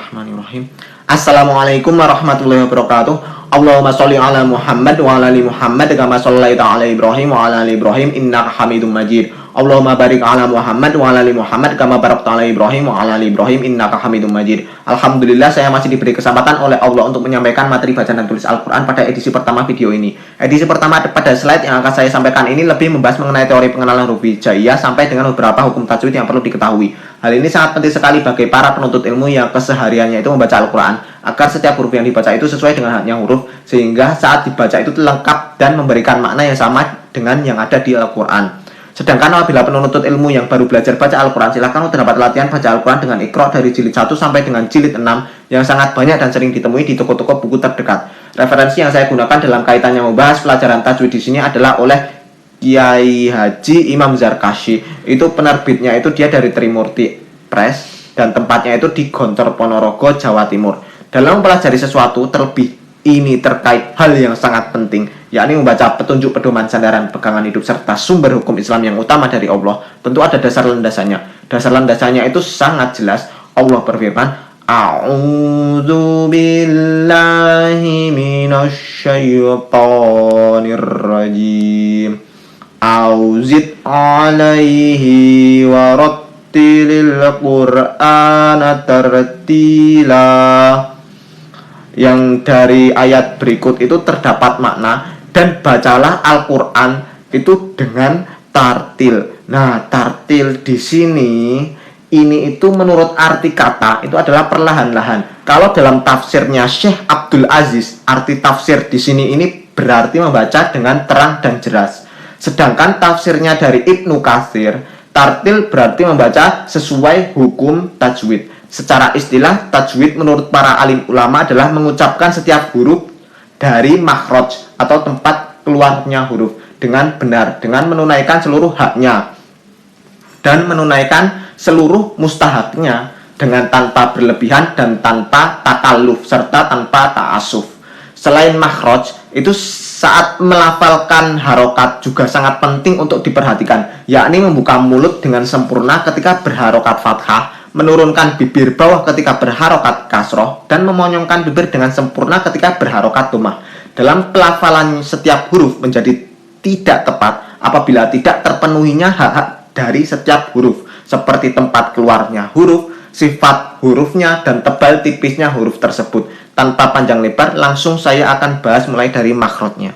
Bismillahirrahmanirrahim. Assalamualaikum warahmatullahi wabarakatuh. Allahumma sholli ala Muhammad wa ala ali Muhammad kama shallaita ala Ibrahim wa ala ali Ibrahim innaka Hamidum Majid. Allahumma barik ala Muhammad wa ala ali Muhammad kama barakta ala Ibrahim wa ala ali Ibrahim innaka Hamidum Majid. Alhamdulillah, saya masih diberi kesempatan oleh Allah untuk menyampaikan materi bacaan dan tulis Al-Qur'an pada edisi pertama video ini. Edisi pertama pada slide yang akan saya sampaikan ini lebih membahas mengenai teori pengenalan huruf hijaiyah sampai dengan beberapa hukum tajwid yang perlu diketahui. Hal ini sangat penting sekali bagi para penuntut ilmu yang kesehariannya itu membaca Al-Quran, agar setiap huruf yang dibaca itu sesuai dengan haknya huruf, sehingga saat dibaca itu lengkap dan memberikan makna yang sama dengan yang ada di Al-Quran. Sedangkan apabila penuntut ilmu yang baru belajar baca Al-Quran, silakan terdapat latihan baca Al-Quran dengan Iqra dari jilid 1 sampai dengan jilid 6 yang sangat banyak dan sering ditemui di toko-toko buku terdekat. Referensi yang saya gunakan dalam kaitannya membahas pelajaran tajwid di sini adalah oleh Kiai Haji Imam Zarkashi. Itu penerbitnya itu dia dari Trimurti Press dan tempatnya itu di Gontor Ponorogo, Jawa Timur. Dalam mempelajari sesuatu terlebih ini terkait hal yang sangat penting, yakni membaca petunjuk pedoman sandaran pegangan hidup serta sumber hukum Islam yang utama dari Allah, tentu ada dasar landasannya. Dasar landasannya itu sangat jelas. Allah berfirman, A'udzu billahi minasy syaithanir rajim. Auzid alaihi warattilil qur'ana tartila. Yang dari ayat berikut itu terdapat makna, dan bacalah Al-Qur'an itu dengan tartil. Nah, tartil di sini ini itu menurut arti kata itu adalah perlahan-lahan. Kalau dalam tafsirnya Syekh Abdul Aziz, arti tafsir di sini ini berarti membaca dengan terang dan jelas. Sedangkan tafsirnya dari Ibnu Katsir, tartil berarti membaca sesuai hukum tajwid. Secara istilah, tajwid menurut para alim ulama adalah mengucapkan setiap huruf dari makhraj atau tempat keluarnya huruf dengan benar, dengan menunaikan seluruh haknya dan menunaikan seluruh mustahabnya dengan tanpa berlebihan dan tanpa takalluf serta tanpa ta'assuf. Selain makhraj, itu saat melafalkan harokat juga sangat penting untuk diperhatikan, yakni membuka mulut dengan sempurna ketika berharokat fathah, menurunkan bibir bawah ketika berharokat kasroh, dan memonyongkan bibir dengan sempurna ketika berharokat dhammah. Dalam pelafalan setiap huruf menjadi tidak tepat apabila tidak terpenuhinya hak-hak dari setiap huruf, seperti tempat keluarnya huruf, sifat hurufnya, dan tebal tipisnya huruf tersebut. Tanpa panjang lebar, langsung saya akan bahas mulai dari makhrajnya.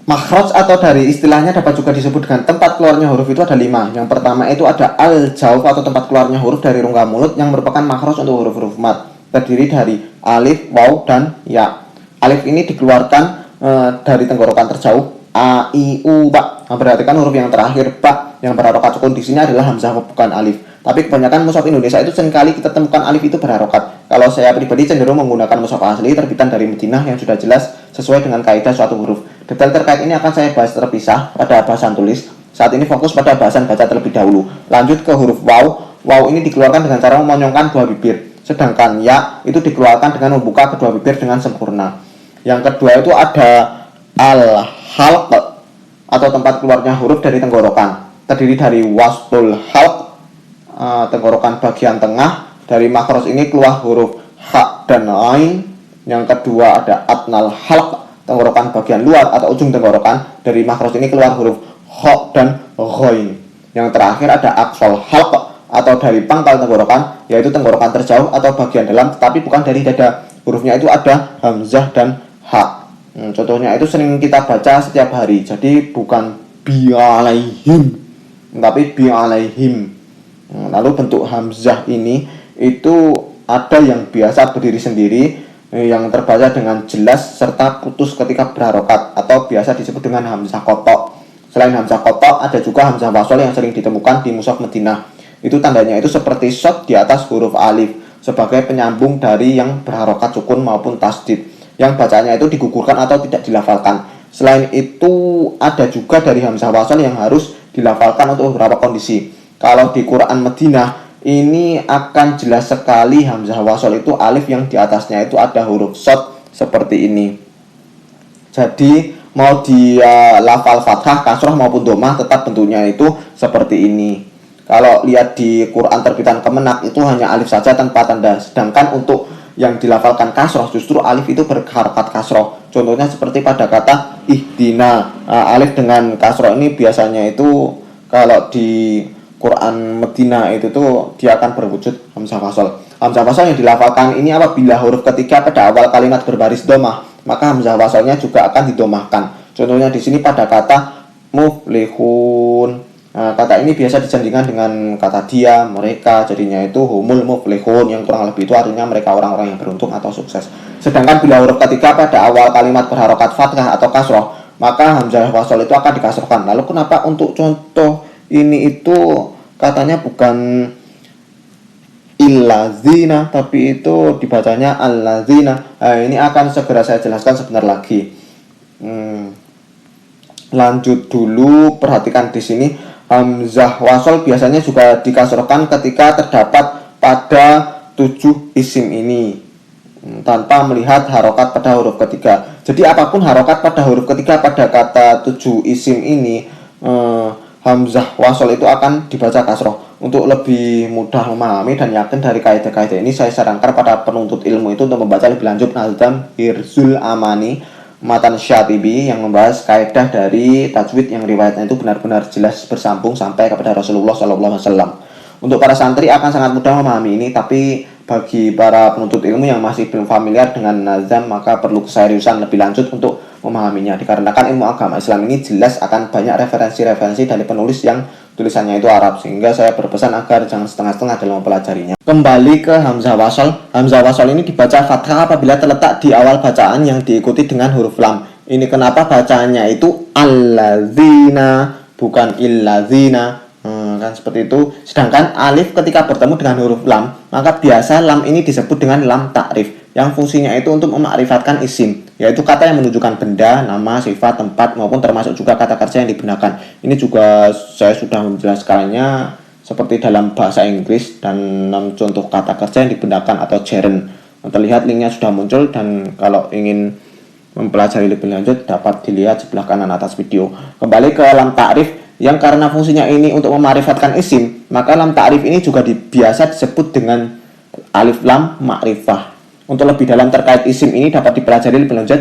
Makhraj atau dari istilahnya dapat juga disebut dengan tempat keluarnya huruf itu ada 5. Yang pertama itu ada al-jauf atau tempat keluarnya huruf dari rongga mulut yang merupakan makhraj untuk huruf-huruf mad. Terdiri dari alif, waw, dan ya. Alif ini dikeluarkan dari tenggorokan terjauh, a, i, u, ba. Memperhatikan huruf yang terakhir ba yang berharokat sukun di sini adalah hamzah bukan alif. Tapi kebanyakan mushaf Indonesia itu seringkali kita temukan alif itu berharokat. Kalau saya pribadi cenderung menggunakan mushaf asli terbitan dari Madinah yang sudah jelas sesuai dengan kaidah suatu huruf. Detail terkait ini akan saya bahas terpisah pada bahasan tulis. Saat ini fokus pada bahasan baca terlebih dahulu. Lanjut ke huruf waw. Waw ini dikeluarkan dengan cara memonyongkan dua bibir. Sedangkan ya itu dikeluarkan dengan membuka kedua bibir dengan sempurna. Yang kedua itu ada al-halq atau tempat keluarnya huruf dari tenggorokan. Terdiri dari wastul halq, tenggorokan bagian tengah. Dari makhraj ini keluar huruf ha dan ain. Yang kedua ada adnal halq, tenggorokan bagian luar atau ujung tenggorokan. Dari makhraj ini keluar huruf kha dan ghain. Yang terakhir ada aqsal halq atau dari pangkal tenggorokan, yaitu tenggorokan terjauh atau bagian dalam tetapi bukan dari dada. Hurufnya itu ada hamzah dan ha. Contohnya itu sering kita baca setiap hari. Jadi bukan bi alaihim, tapi bi alaihim. Lalu bentuk hamzah ini itu ada yang biasa berdiri sendiri, yang terbaca dengan jelas serta putus ketika berharokat atau biasa disebut dengan hamzah kotok. Selain hamzah kotok, ada juga hamzah wasol yang sering ditemukan di mushaf Madinah. Itu tandanya itu seperti shad di atas huruf alif sebagai penyambung dari yang berharokat sukun maupun tasdid, yang bacanya itu digugurkan atau tidak dilafalkan. Selain itu ada juga dari hamzah wasol yang harus dilafalkan untuk beberapa kondisi. Kalau di Quran Madinah ini akan jelas sekali hamzah wasol itu alif yang di atasnya itu ada huruf shad seperti ini. Jadi mau dia lafal fathah, kasroh maupun domah, tetap bentuknya itu seperti ini. Kalau lihat di Quran terbitan Kemenak itu hanya alif saja tanpa tanda. Sedangkan untuk yang dilafalkan kasroh justru alif itu berharokat kasroh. Contohnya seperti pada kata ihdina. Alif dengan kasroh ini biasanya itu kalau di Quran Medina itu tuh dia akan berwujud hamzah wasal. Hamzah wasal yang dilafalkan ini apabila huruf ketiga pada awal kalimat berbaris domah, maka hamzah wasalnya juga akan didomahkan. Contohnya di sini pada kata muflihun. Kata ini biasa disandingkan dengan kata dia, mereka, jadinya itu humul muflihun, yang kurang lebih itu artinya mereka orang-orang yang beruntung atau sukses. Sedangkan bila huruf ketiga pada awal kalimat berharokat fathah atau kasroh, maka hamzah wasal itu akan dikasrohkan. Lalu kenapa untuk contoh ini itu katanya bukan illazina tapi itu dibacanya allazina? Ini akan segera saya jelaskan sebentar lagi. Lanjut dulu, perhatikan di sini hamzah wasal biasanya juga dikasrohkan ketika terdapat pada 7 isim ini tanpa melihat harokat pada huruf ketiga. Jadi apapun harokat pada huruf ketiga pada kata 7 isim ini, hamzah wasal itu akan dibaca kasroh. Untuk lebih mudah memahami dan yakin dari kaidah-kaidah ini, saya sarankan pada penuntut ilmu itu untuk membaca lebih lanjut Nazam Hirzul Amani Matan Syatibi yang membahas kaidah dari tajwid yang riwayatnya itu benar-benar jelas bersambung sampai kepada Rasulullah SAW. Untuk para santri akan sangat mudah memahami ini, tapi bagi para penuntut ilmu yang masih belum familiar dengan nazam, maka perlu keseriusan lebih lanjut untuk memahaminya. Dikarenakan ilmu agama Islam ini jelas akan banyak referensi-referensi dari penulis yang tulisannya itu Arab, sehingga saya berpesan agar jangan setengah-setengah dalam mempelajarinya. Kembali ke hamzah wasal. Hamzah wasal ini dibaca fathah apabila terletak di awal bacaan yang diikuti dengan huruf lam. Ini kenapa bacaannya itu allazina bukan illazina, kan seperti itu. Sedangkan alif ketika bertemu dengan huruf lam, maka biasa lam ini disebut dengan lam ta'rif, yang fungsinya itu untuk memakrifatkan isim, yaitu kata yang menunjukkan benda, nama, sifat, tempat, maupun termasuk juga kata kerja yang digunakan. Ini juga saya sudah menjelaskannya seperti dalam bahasa Inggris dan 6 contoh kata kerja yang digunakan atau gerund. Terlihat linknya sudah muncul, dan kalau ingin mempelajari lebih lanjut dapat dilihat sebelah kanan atas video. Kembali ke lam ta'rif, yang karena fungsinya ini untuk memarifatkan isim, maka lam ta'rif ini juga biasa disebut dengan alif lam ma'rifah. Untuk lebih dalam terkait isim ini dapat dipelajari lebih lanjut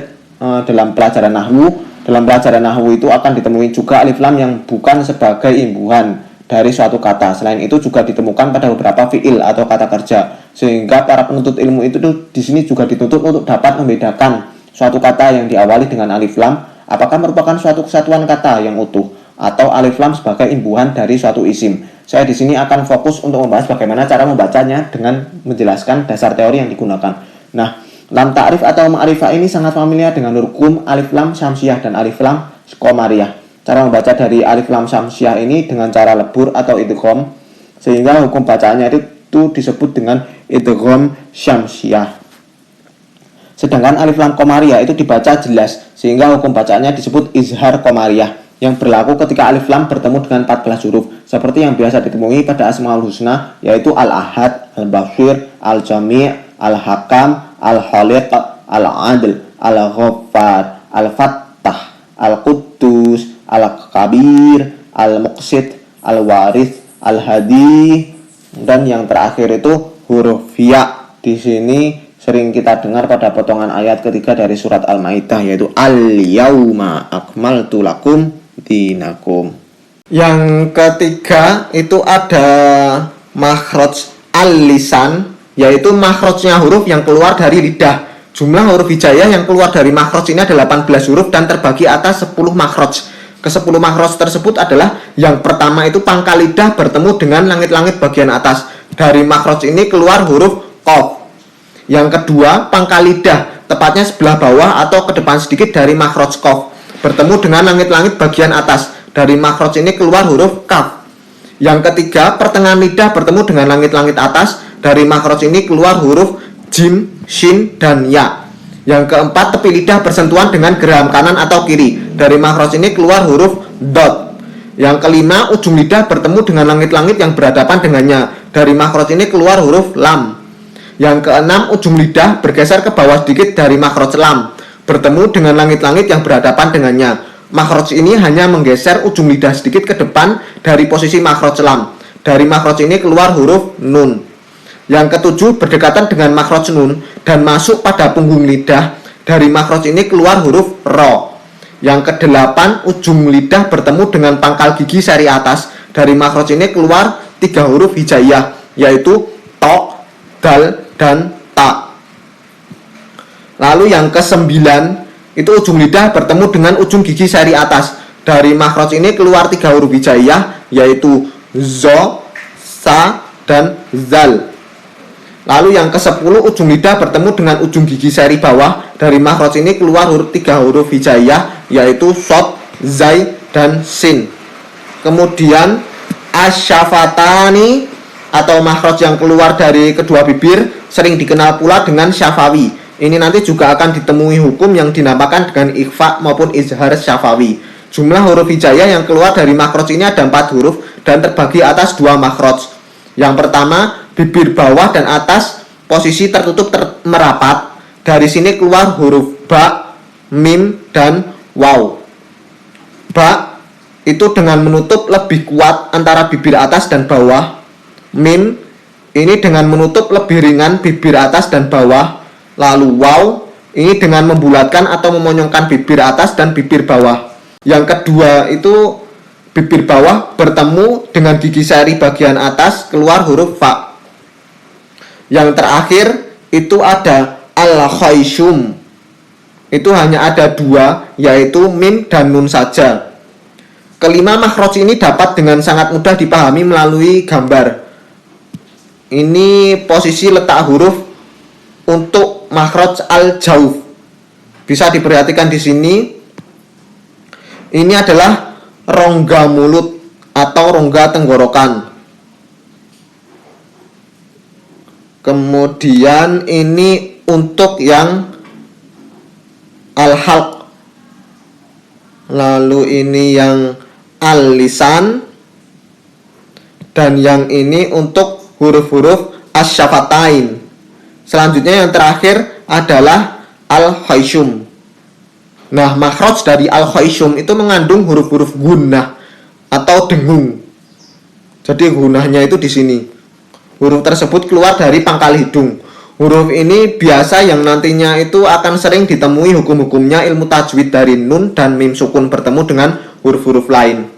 dalam pelajaran nahwu. Dalam pelajaran nahwu itu akan ditemui juga alif lam yang bukan sebagai imbuhan dari suatu kata. Selain itu juga ditemukan pada beberapa fiil atau kata kerja, sehingga para penuntut ilmu itu di sini juga dituntut untuk dapat membedakan suatu kata yang diawali dengan alif lam apakah merupakan suatu kesatuan kata yang utuh atau alif lam sebagai imbuhan dari suatu isim. Saya di sini akan fokus untuk membahas bagaimana cara membacanya dengan menjelaskan dasar teori yang digunakan. Nah, lam ta'rif atau ma'rifah ini sangat familiar dengan hukum alif lam syamsiah dan alif lam qamariyah. Cara membaca dari alif lam syamsiah ini dengan cara lebur atau idgham, sehingga hukum bacaannya itu disebut dengan idgham syamsiah. Sedangkan alif lam qamariyah itu dibaca jelas, sehingga hukum bacaannya disebut izhar qamariyah, yang berlaku ketika alif lam bertemu dengan 14 huruf, seperti yang biasa ditemui pada Asmaul Husna, yaitu Al-Ahad, Al-Basir, Al-Jami', Al-Hakam, Al-Khaliq, Al-Adl, Al-Ghaffar, Al-Fattah, Al-Quddus, Al-Kabir, Al-Muqsid, Al-Warith, Al-Hadi, dan yang terakhir itu huruf ya. Di sini sering kita dengar pada potongan ayat ketiga dari surat Al-Maidah, yaitu Al-Yauma akmaltu lakum dinakum. Yang ketiga itu ada makhraj al-lisan, yaitu makhrajnya huruf yang keluar dari lidah. Jumlah huruf hijaiyah yang keluar dari makhraj ini ada 18 huruf dan terbagi atas 10 makhraj. Ke-10 makhraj tersebut adalah yang pertama itu pangkal lidah bertemu dengan langit-langit bagian atas. Dari makhraj ini keluar huruf qaf. Yang kedua, pangkal lidah tepatnya sebelah bawah atau ke depan sedikit dari makhraj qaf bertemu dengan langit-langit bagian atas. Dari makhraj ini keluar huruf kaf. Yang ketiga, pertengahan lidah bertemu dengan langit-langit atas. Dari makhraj ini keluar huruf jim, shin, dan ya. Yang keempat, tepi lidah bersentuhan dengan geraham kanan atau kiri. Dari makhraj ini keluar huruf dot. Yang kelima, ujung lidah bertemu dengan langit-langit yang berhadapan dengannya. Dari makhraj ini keluar huruf lam. Yang keenam, ujung lidah bergeser ke bawah sedikit dari makhraj lam. bertemu dengan langit-langit yang berhadapan dengannya. Makhraj ini hanya menggeser ujung lidah sedikit ke depan dari posisi makhraj lam. Dari makhraj ini keluar huruf nun. Yang ketujuh, berdekatan dengan makhraj nun dan masuk pada punggung lidah. Dari makhraj ini keluar huruf ro. Yang kedelapan, ujung lidah bertemu dengan pangkal gigi seri atas. Dari makhraj ini keluar 3 huruf hijaiyah, yaitu to, dal, dan ta. Lalu yang kesembilan, itu ujung lidah bertemu dengan ujung gigi seri atas. Dari makhraj ini keluar 3 huruf hijaiyah, yaitu zo, sa, dan zal. Lalu yang ke-10, ujung lidah bertemu dengan ujung gigi seri bawah. Dari makhraj ini keluar 3 huruf hijaiyah, yaitu shod, zai, dan sin. Kemudian asyafatani atau makhraj yang keluar dari kedua bibir sering dikenal pula dengan syafawi. Ini nanti juga akan ditemui hukum yang dinamakan dengan ikhfa maupun izhar syafawi. Jumlah huruf hijaiyah yang keluar dari makhraj ini ada 4 huruf dan terbagi atas 2 makhraj. Yang pertama, bibir bawah dan atas posisi tertutup merapat. Dari sini keluar huruf ba, mim, dan waw. Ba itu dengan menutup lebih kuat antara bibir atas dan bawah. Mim ini dengan menutup lebih ringan bibir atas dan bawah. Lalu waw ini dengan membulatkan atau memonyongkan bibir atas dan bibir bawah. Yang kedua itu bibir bawah bertemu dengan gigi seri bagian atas, keluar huruf fa. Yang terakhir itu ada al-khayshum. Itu hanya ada 2, yaitu mim dan nun saja. Kelima makhraj ini dapat dengan sangat mudah dipahami melalui gambar. Ini posisi letak huruf untuk makhraj al-jauf. Bisa diperhatikan di sini. Ini adalah rongga mulut atau rongga tenggorokan. Kemudian ini untuk yang al-halq. Lalu ini yang al-lisan. Dan yang ini untuk huruf-huruf asyafatain. Selanjutnya yang terakhir adalah al-khayshum. Nah, makhraj dari al-khayshum itu mengandung huruf-huruf gunnah atau dengung. Jadi gunnahnya itu di sini. Huruf tersebut keluar dari pangkal hidung. Huruf ini biasa yang nantinya itu akan sering ditemui hukum-hukumnya ilmu tajwid dari nun dan mim sukun bertemu dengan huruf-huruf lain.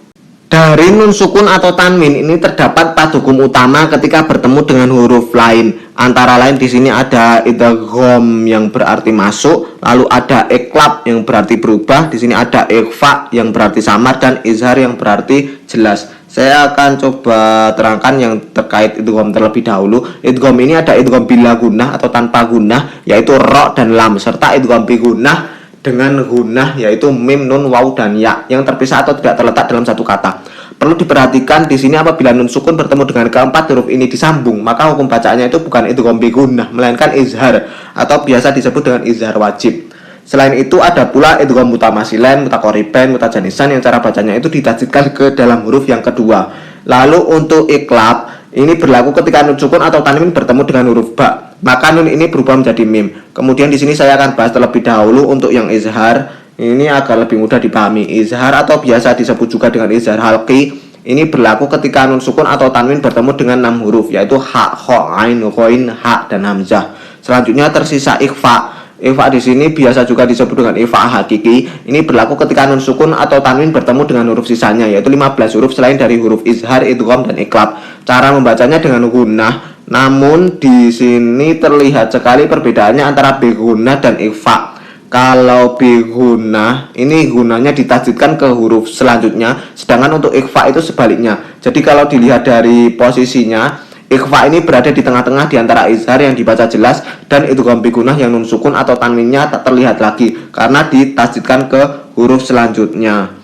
Dari nun sukun atau tanwin ini terdapat 4 hukum utama ketika bertemu dengan huruf lain. Antara lain di sini ada idgham yang berarti masuk, lalu ada iqlab yang berarti berubah, di sini ada ikhfa yang berarti samar, dan izhar yang berarti jelas. Saya akan coba terangkan yang terkait idgham terlebih dahulu. Idgham ini ada idgham bila gunnah atau tanpa gunnah, yaitu ro dan lam, serta idgham bi gunnah dengan gunnah, yaitu mim, nun, waw, dan ya yang terpisah atau tidak terletak dalam satu kata. Perlu diperhatikan di sini apabila nun sukun bertemu dengan keempat huruf ini disambung, maka hukum bacaannya itu bukan idgham bi gunnah, melainkan izhar atau biasa disebut dengan izhar wajib. Selain itu ada pula idgham mutamasilan, mutaqariban, mutajanisan yang cara bacanya itu ditajwidkan ke dalam huruf yang kedua. Lalu untuk iqlab ini berlaku ketika nun sukun atau tanwin bertemu dengan huruf ba, maka nun ini berubah menjadi mim. Kemudian di sini saya akan bahas terlebih dahulu untuk yang izhar. Ini agar lebih mudah dipahami. Izhar atau biasa disebut juga dengan izhar halqi ini berlaku ketika nun sukun atau tanwin bertemu dengan 6 huruf, yaitu ha, kha, ain, ghain, ha, dan hamzah. Selanjutnya tersisa ikhfa. Ikhfa di sini biasa juga disebut dengan ikhfa hakiki. Ini berlaku ketika nun sukun atau tanwin bertemu dengan huruf sisanya, yaitu 15 huruf selain dari huruf izhar, idgham, dan iqlab. Cara membacanya dengan gunnah. Namun di sini terlihat sekali perbedaannya antara bi gunnah dan ikhfa. Kalau bi gunnah ini gunanya ditajwidkan ke huruf selanjutnya, sedangkan untuk ikhfa itu sebaliknya. Jadi kalau dilihat dari posisinya, ikhfa ini berada di tengah-tengah di antara izhar yang dibaca jelas dan idgham bi gunnah yang nun sukun atau tanwinnya tak terlihat lagi karena ditajwidkan ke huruf selanjutnya.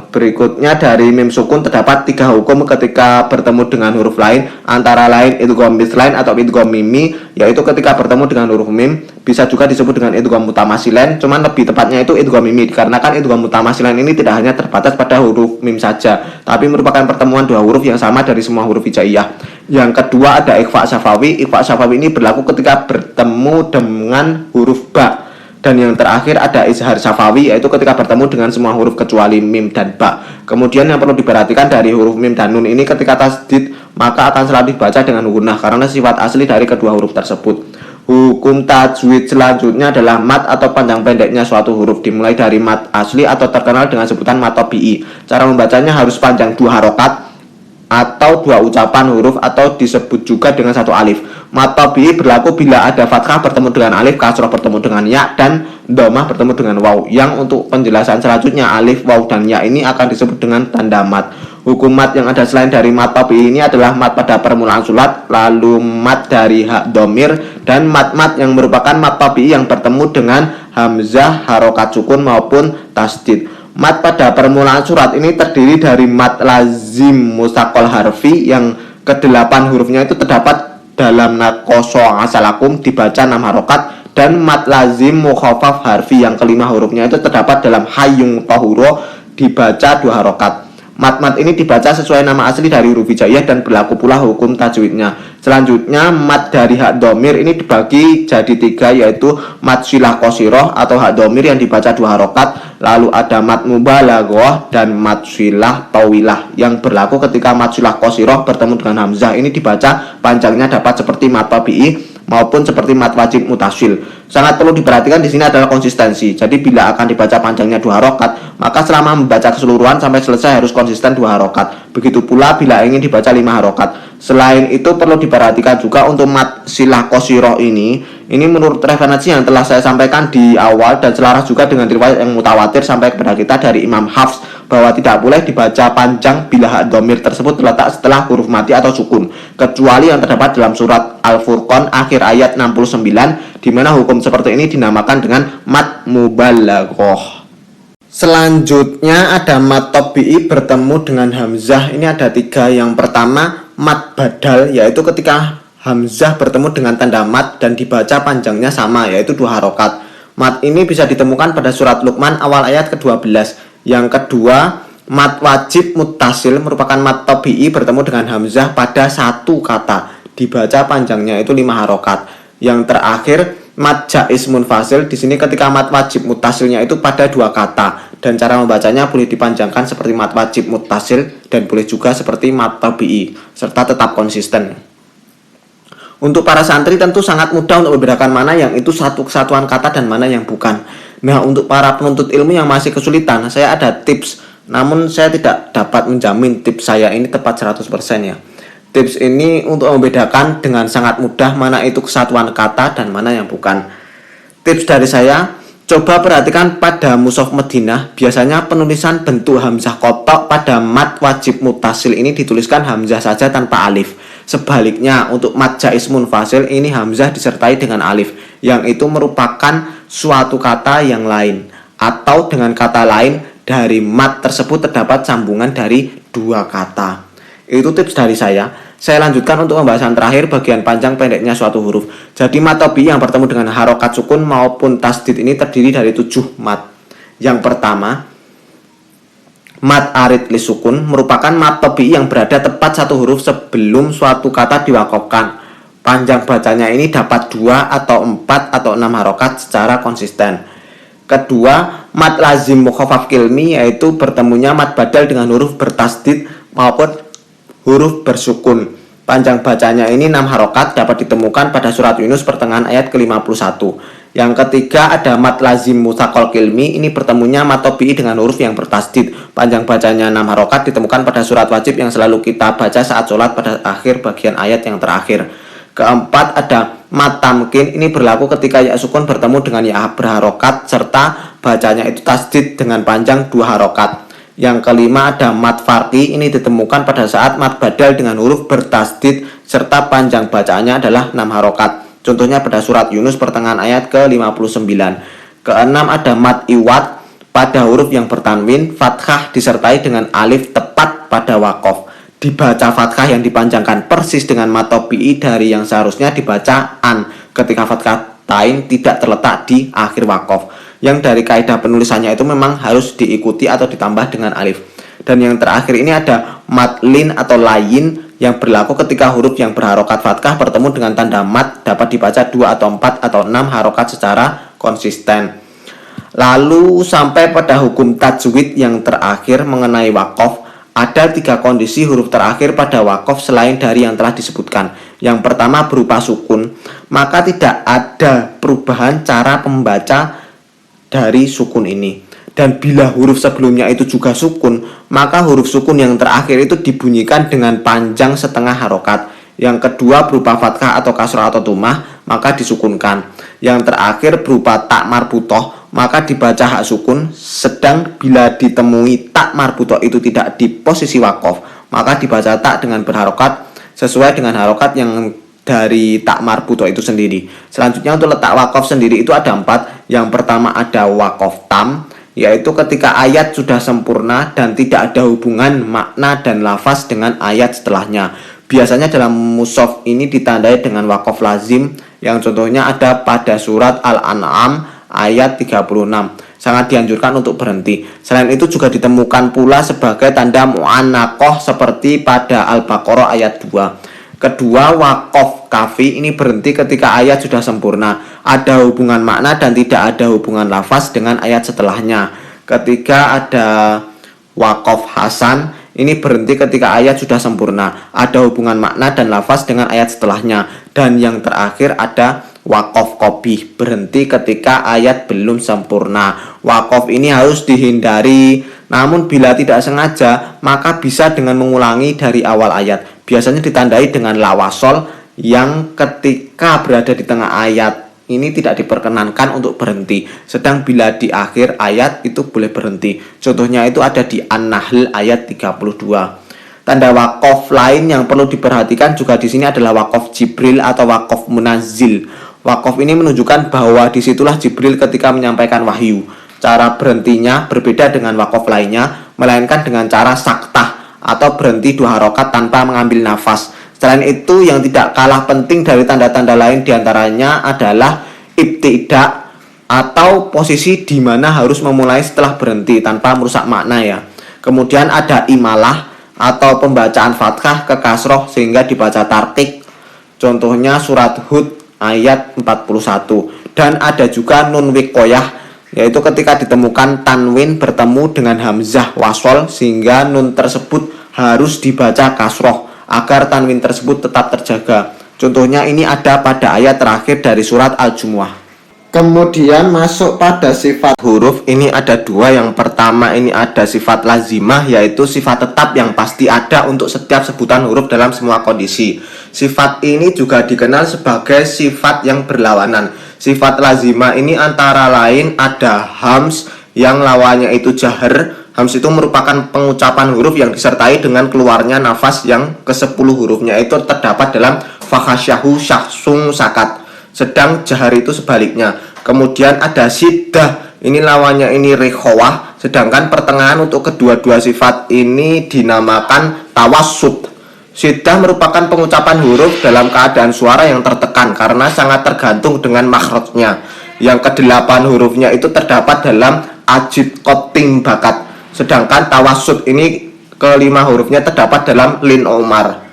Berikutnya dari mim sukun terdapat 3 hukum ketika bertemu dengan huruf lain, antara lain idgham mislain atau idgham mimi, yaitu ketika bertemu dengan huruf mim. Bisa juga disebut dengan idgham mutamasilan, cuman lebih tepatnya itu idgham mimi, dikarenakan idgham mutamasilan ini tidak hanya terbatas pada huruf mim saja, tapi merupakan pertemuan 2 huruf yang sama dari semua huruf hijaiyah. Yang kedua ada ikhfa syafawi. Ikhfa syafawi ini berlaku ketika bertemu dengan huruf ba. Dan yang terakhir ada izhar syafawi, yaitu ketika bertemu dengan semua huruf kecuali mim dan ba. Kemudian yang perlu diperhatikan dari huruf mim dan nun ini ketika tasdid maka akan selalu dibaca dengan gunnah karena sifat asli dari kedua huruf tersebut. Hukum tajwid selanjutnya adalah mat atau panjang pendeknya suatu huruf dimulai dari mat asli atau terkenal dengan sebutan mat tabi'i. Cara membacanya harus panjang 2 harokat atau 2 ucapan huruf atau disebut juga dengan 1 alif. Mat tabi'i berlaku bila ada fathah bertemu dengan alif, kasroh bertemu dengan ya, dan dhammah bertemu dengan waw. Yang untuk penjelasan selanjutnya alif, waw, dan ya ini akan disebut dengan tanda mat. Hukum mat yang ada selain dari mat tabi'i ini adalah mat pada permulaan surat, lalu mat dari hak dhamir, dan mat-mat yang merupakan mat tabi'i yang bertemu dengan hamzah, harokat sukun maupun tasdid. Mat pada permulaan surat ini terdiri dari mat lazim mustaqol harfi yang ke-8 hurufnya itu terdapat dalam nakoso asalakum dibaca 6 harokat, dan mat lazim mukhafaf harfi yang ke-5 hurufnya itu terdapat dalam hayyung tohuro dibaca 2 harokat. Mat-mat ini dibaca sesuai nama asli dari huruf hijaiyah dan berlaku pula hukum tajwidnya. Selanjutnya mat dari hak dhamir ini dibagi jadi 3, yaitu mat silah qasiroh atau hak dhamir yang dibaca 2 harokat, lalu ada mat mubalaghah dan mat silah tawilah yang berlaku ketika mat silah qasiroh bertemu dengan hamzah ini dibaca panjangnya dapat seperti mat tabi'i maupun seperti mat wajib mutasil. Sangat perlu diperhatikan di sini adalah konsistensi. Jadi bila akan dibaca panjangnya 2 harokat, maka selama membaca keseluruhan sampai selesai harus konsisten 2 harokat. Begitu pula bila ingin dibaca 5 harokat. Selain itu perlu diperhatikan juga untuk mat silah qasiroh ini menurut referensi yang telah saya sampaikan di awal dan selaras juga dengan riwayat yang mutawatir sampai kepada kita dari Imam Hafs bahwa tidak boleh dibaca panjang bila hak dhamir tersebut terletak setelah huruf mati atau sukun, kecuali yang terdapat dalam surat Al-Furqan akhir ayat 69, di mana hukum seperti ini dinamakan dengan mat mubalaghah. Selanjutnya ada mat tabi'i bertemu dengan hamzah. Ini ada 3. Yang pertama mat badal, yaitu ketika hamzah bertemu dengan tanda mat dan dibaca panjangnya sama, yaitu 2 harokat. Mat ini bisa ditemukan pada surat Luqman awal ayat ke-12. Yang kedua, mat wajib muttasil merupakan mat tabi'i bertemu dengan hamzah pada 1 kata, dibaca panjangnya itu 5 harokat. Yang terakhir, mat jaiz munfasil, di sini ketika mat wajib muttasilnya itu pada 2 kata, dan cara membacanya boleh dipanjangkan seperti mat wajib muttasil dan boleh juga seperti mat tabi'i serta tetap konsisten. Untuk para santri tentu sangat mudah untuk membedakan mana yang itu satu kesatuan kata dan mana yang bukan. Nah, untuk para penuntut ilmu yang masih kesulitan, saya ada tips, namun saya tidak dapat menjamin tips saya ini tepat 100% ya. Tips ini untuk membedakan dengan sangat mudah mana itu kesatuan kata dan mana yang bukan. Tips dari saya, coba perhatikan pada mushaf Madinah, biasanya penulisan bentuk hamzah kotok pada mat wajib mutasil ini dituliskan hamzah saja tanpa alif. Sebaliknya, untuk mat jaiz munfasil ini hamzah disertai dengan alif, yang itu merupakan suatu kata yang lain, atau dengan kata lain dari mat tersebut terdapat sambungan dari 2 kata. Itu tips dari saya. Saya lanjutkan untuk pembahasan terakhir bagian panjang pendeknya suatu huruf. Jadi mat tabi'i yang bertemu dengan harokat sukun maupun tasdid ini terdiri dari 7 mat. Yang pertama, mat arid li sukun merupakan mat tabi'i yang berada tepat 1 huruf sebelum suatu kata diwakafkan. Panjang bacanya ini dapat 2 atau 4 atau 6 harokat secara konsisten. Kedua, mat lazim mukhafaf kilmi, yaitu bertemunya mat badal dengan huruf bertasdid maupun huruf bersukun. Panjang bacanya ini 6 harokat, dapat ditemukan pada surat Yunus pertengahan ayat ke-51. Yang ketiga ada mat lazim mutsaqal kilmi, ini bertemunya mat tabi'i dengan huruf yang bertasdid. Panjang bacanya 6 harokat, ditemukan pada surat wajib yang selalu kita baca saat sholat pada akhir bagian ayat yang terakhir. Keempat ada mat tamkin, ini berlaku ketika ya sukun bertemu dengan ya berharokat serta bacanya itu tasdid dengan panjang 2 harokat. Yang kelima ada mat farqi, ini ditemukan pada saat mat badal dengan huruf bertasdid serta panjang bacaannya adalah 6 harokat. Contohnya pada surat Yunus pertengahan ayat ke-59. Keenam ada mat iwat pada huruf yang bertanwin, fathah disertai dengan alif tepat pada wakof. Dibaca fathah yang dipanjangkan persis dengan mat tabi'i dari yang seharusnya dibaca an ketika fathah tain tidak terletak di akhir wakof. Yang dari kaidah penulisannya itu memang harus diikuti atau ditambah dengan alif. Dan yang terakhir ini ada mat lin atau layin yang berlaku ketika huruf yang berharokat fathah bertemu dengan tanda mat dapat dibaca 2 atau 4 atau 6 harokat secara konsisten. Lalu sampai pada hukum tajwid yang terakhir mengenai wakof. Ada 3 kondisi huruf terakhir pada wakof selain dari yang telah disebutkan. Yang pertama berupa sukun, maka tidak ada perubahan cara pembaca dari sukun ini. Dan bila huruf sebelumnya itu juga sukun, maka huruf sukun yang terakhir itu dibunyikan dengan panjang setengah harokat. Yang kedua berupa fathah atau kasroh atau tumah, maka disukunkan. Yang terakhir berupa tak marbutoh, maka dibaca hak sukun. Sedang bila ditemui tak marbutoh itu tidak di posisi wakof, maka dibaca tak dengan berharokat sesuai dengan harokat yang dari tak marbutoh itu sendiri. Selanjutnya untuk letak wakof sendiri itu ada 4. Yang pertama ada wakof tam, yaitu ketika ayat sudah sempurna dan tidak ada hubungan makna dan lafaz dengan ayat setelahnya. Biasanya dalam mushaf ini ditandai dengan wakof lazim, yang contohnya ada pada surat Al-An'am ayat 36. Sangat dianjurkan untuk berhenti. Selain itu juga ditemukan pula sebagai tanda mu'annakoh seperti pada Al-Baqarah ayat 2. Kedua, wakof kafi ini berhenti ketika ayat sudah sempurna, ada hubungan makna dan tidak ada hubungan lafaz dengan ayat setelahnya. Ketiga, ada wakof hasan, ini berhenti ketika ayat sudah sempurna, ada hubungan makna dan lafaz dengan ayat setelahnya. Dan yang terakhir ada wakof kobih, berhenti ketika ayat belum sempurna. Wakof ini harus dihindari, namun bila tidak sengaja maka bisa dengan mengulangi dari awal ayat. Biasanya ditandai dengan lawasol yang ketika berada di tengah ayat ini tidak diperkenankan untuk berhenti. Sedang bila di akhir ayat itu boleh berhenti. Contohnya itu ada di An-Nahl ayat 32. Tanda wakof lain yang perlu diperhatikan juga di sini adalah wakof Jibril atau wakof Munazil. Wakof ini menunjukkan bahwa disitulah Jibril ketika menyampaikan wahyu. Cara berhentinya berbeda dengan wakof lainnya, melainkan dengan cara saktah atau berhenti 2 harokat tanpa mengambil nafas. Selain itu, yang tidak kalah penting dari tanda-tanda lain diantaranya adalah ibtidak atau posisi di mana harus memulai setelah berhenti tanpa merusak makna ya. Kemudian ada imalah atau pembacaan fathah ke kasroh sehingga dibaca tarkik. Contohnya surat Hud ayat 41. Dan ada juga nun wikoyah, yaitu ketika ditemukan tanwin bertemu dengan hamzah wasol sehingga nun tersebut harus dibaca kasroh agar tanwin tersebut tetap terjaga. Contohnya ini ada pada ayat terakhir dari surat Al-Jumu'ah. Kemudian masuk pada sifat huruf, ini ada 2. Yang pertama ini ada sifat lazimah, yaitu sifat tetap yang pasti ada untuk setiap sebutan huruf dalam semua kondisi. Sifat ini juga dikenal sebagai sifat yang berlawanan. Sifat lazimah ini antara lain ada hams yang lawannya itu jahar. Hams itu merupakan pengucapan huruf yang disertai dengan keluarnya nafas yang ke-10 hurufnya itu terdapat dalam fakhasyahu syahsung sakat. Sedang jahar itu sebaliknya. Kemudian ada siddah, ini lawannya ini rekhowah. Sedangkan pertengahan untuk kedua-dua sifat ini dinamakan tawassut. Siddah merupakan pengucapan huruf dalam keadaan suara yang tertekan karena sangat tergantung dengan makhrajnya. Yang ke-8 hurufnya itu terdapat dalam ajid koting bakat. Sedangkan tawassut ini ke-5 hurufnya terdapat dalam lin omar.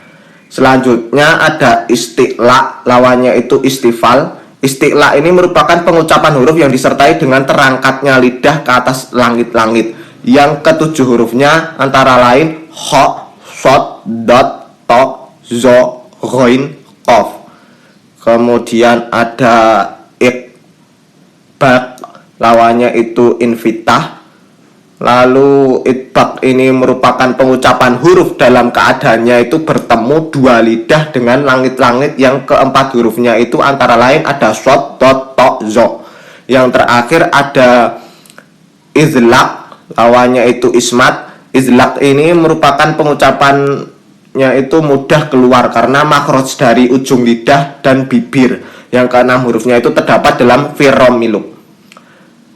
Selanjutnya ada istiqla, lawannya itu istifal. Istiqla ini merupakan pengucapan huruf yang disertai dengan terangkatnya lidah ke atas langit-langit. Yang ke-7 hurufnya antara lain kha, shod, dot, to, zo, ghoin, qof. Kemudian ada iqbaq, lawannya itu infitah. Lalu itbaq ini merupakan pengucapan huruf dalam keadaannya itu bertemu 2 lidah dengan langit-langit. Yang ke-4 hurufnya itu antara lain ada shod, dot, to, zo. Yang terakhir ada izlaq, lawannya itu ismat. Izlaq ini merupakan pengucapannya itu mudah keluar karena makhraj dari ujung lidah dan bibir. Yang ke-6 hurufnya itu terdapat dalam firomiluk.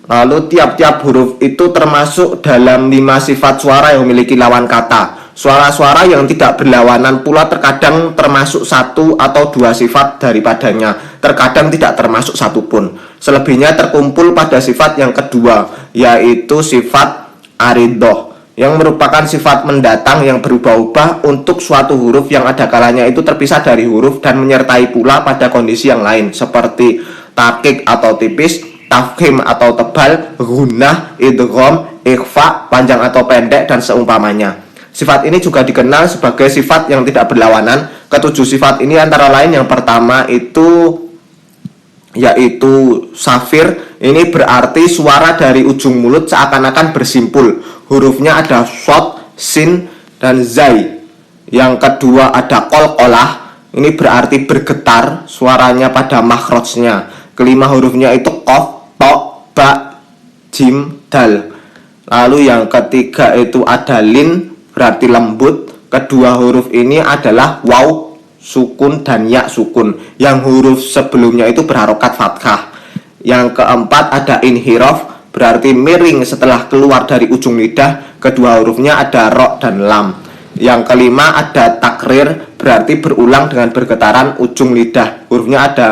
Lalu tiap-tiap huruf itu termasuk dalam 5 sifat suara yang memiliki lawan kata. Suara-suara yang tidak berlawanan pula terkadang termasuk 1 atau 2 sifat daripadanya. Terkadang tidak termasuk satupun. Selebihnya terkumpul pada sifat yang kedua, yaitu sifat aridoh, yang merupakan sifat mendatang yang berubah-ubah untuk suatu huruf yang ada kalanya itu terpisah dari huruf dan menyertai pula pada kondisi yang lain seperti takik atau tipis, tafkhim atau tebal, gunnah, idgham, ikhfa, panjang atau pendek, dan seumpamanya. Sifat ini juga dikenal sebagai sifat yang tidak berlawanan. Ketujuh sifat ini antara lain yang pertama itu yaitu safir. Ini berarti suara dari ujung mulut seakan-akan bersimpul. Hurufnya ada shod, sin, dan zai. Yang kedua ada qalqalah. Ini berarti bergetar suaranya pada makhrajnya. Kelima hurufnya itu qaf, ta, ba, jim, dal. Lalu yang ketiga itu ada lin, berarti lembut. Kedua huruf ini adalah waw, sukun, dan ya sukun. Yang huruf sebelumnya itu berharokat fathah. Yang keempat ada inhiraf, berarti miring setelah keluar dari ujung lidah. Kedua hurufnya ada ro dan lam. Yang kelima ada takrir, berarti berulang dengan bergetaran ujung lidah. Hurufnya ada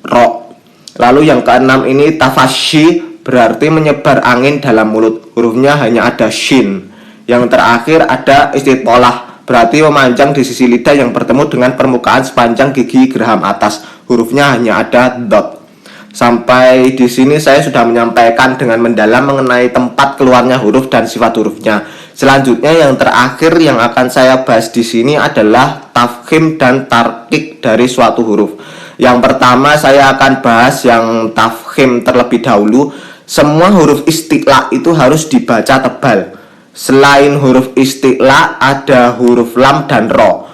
ro. Lalu yang keenam ini tafashi, berarti menyebar angin dalam mulut. Hurufnya hanya ada shin. Yang terakhir ada istitolah, berarti memanjang di sisi lidah yang bertemu dengan permukaan sepanjang gigi geraham atas. Hurufnya hanya ada dot. Sampai di sini saya sudah menyampaikan dengan mendalam mengenai tempat keluarnya huruf dan sifat hurufnya. Selanjutnya yang terakhir yang akan saya bahas di sini adalah tafkhim dan tarqiq dari suatu huruf. Yang pertama saya akan bahas yang tafkhim terlebih dahulu. Semua huruf isti'la itu harus dibaca tebal. Selain huruf isti'la ada huruf lam dan ro.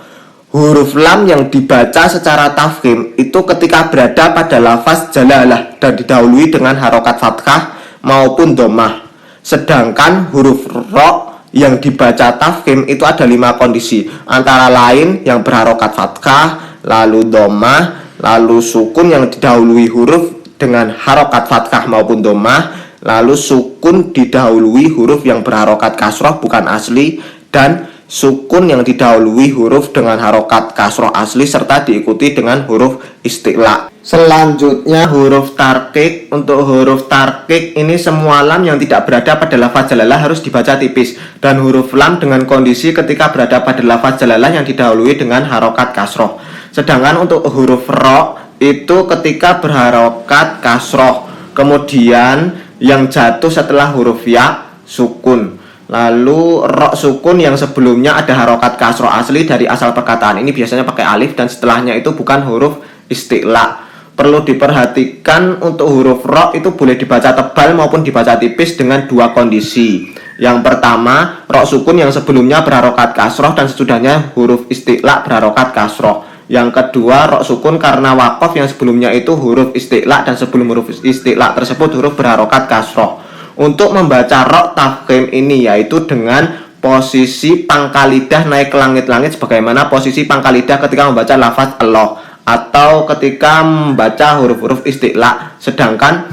Huruf lam yang dibaca secara tafkhim itu ketika berada pada lafaz jalalah dan didahului dengan harokat fathah maupun dhammah. Sedangkan huruf ro yang dibaca tafkhim itu ada 5 kondisi, antara lain yang berharokat fathah, lalu dhammah, lalu sukun yang didahului huruf dengan harokat fathah maupun dhammah, lalu sukun didahului huruf yang berharokat kasroh bukan asli, dan sukun yang didahului huruf dengan harokat kasroh asli serta diikuti dengan huruf isti'la. Selanjutnya huruf tarqiq. Untuk huruf tarqiq ini semua lam yang tidak berada pada lafaz jalalah harus dibaca tipis, dan huruf lam dengan kondisi ketika berada pada lafaz jalalah yang didahului dengan harokat kasroh. Sedangkan untuk huruf ro itu ketika berharokat kasroh, kemudian yang jatuh setelah huruf ya sukun. Lalu ro sukun yang sebelumnya ada harokat kasroh asli dari asal perkataan ini biasanya pakai alif, dan setelahnya itu bukan huruf isti'la. Perlu diperhatikan untuk huruf ro itu boleh dibaca tebal maupun dibaca tipis dengan 2 kondisi. Yang pertama, ro sukun yang sebelumnya berharokat kasroh dan sesudahnya huruf isti'la berharokat kasroh. Yang kedua, ro sukun karena wakof yang sebelumnya itu huruf isti'la dan sebelum huruf isti'la tersebut huruf berharokat kasroh. Untuk membaca ro tafkhim ini yaitu dengan posisi pangkal lidah naik ke langit-langit sebagaimana posisi pangkal lidah ketika membaca lafaz Allah atau ketika membaca huruf-huruf isti'la, sedangkan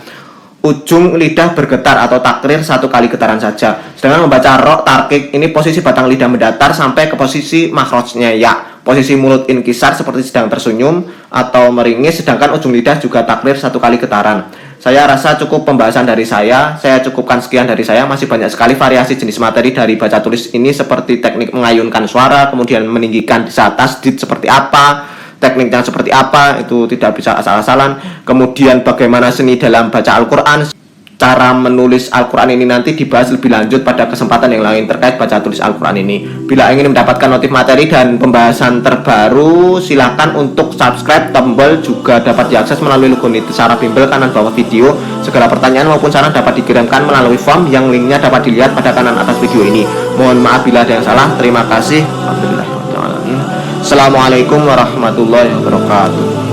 ujung lidah bergetar atau takrir 1 kali getaran saja. Sedangkan membaca ro tarqiq ini posisi batang lidah mendatar sampai ke posisi makhrajnya ya. Posisi mulut inkisar seperti sedang tersenyum atau meringis, sedangkan ujung lidah juga takrir 1 kali getaran. Saya rasa cukup pembahasan dari saya cukupkan sekian dari saya. Masih banyak sekali variasi jenis materi dari baca tulis ini seperti teknik mengayunkan suara, kemudian meninggikan di saat tasdid seperti apa, tekniknya seperti apa, itu tidak bisa asal-asalan. Kemudian bagaimana seni dalam baca Al-Quran, cara menulis Al-Quran ini nanti dibahas lebih lanjut pada kesempatan yang lain terkait baca tulis Al-Quran ini. Bila ingin mendapatkan notif materi dan pembahasan terbaru, silakan untuk subscribe. Tombol juga dapat diakses melalui logo Nitisara Bimbel kanan bawah video. Segala pertanyaan maupun saran dapat dikirimkan melalui form yang linknya dapat dilihat pada kanan atas video ini. Mohon maaf bila ada yang salah. Terima kasih. Alhamdulillah. Assalamualaikum warahmatullahi wabarakatuh.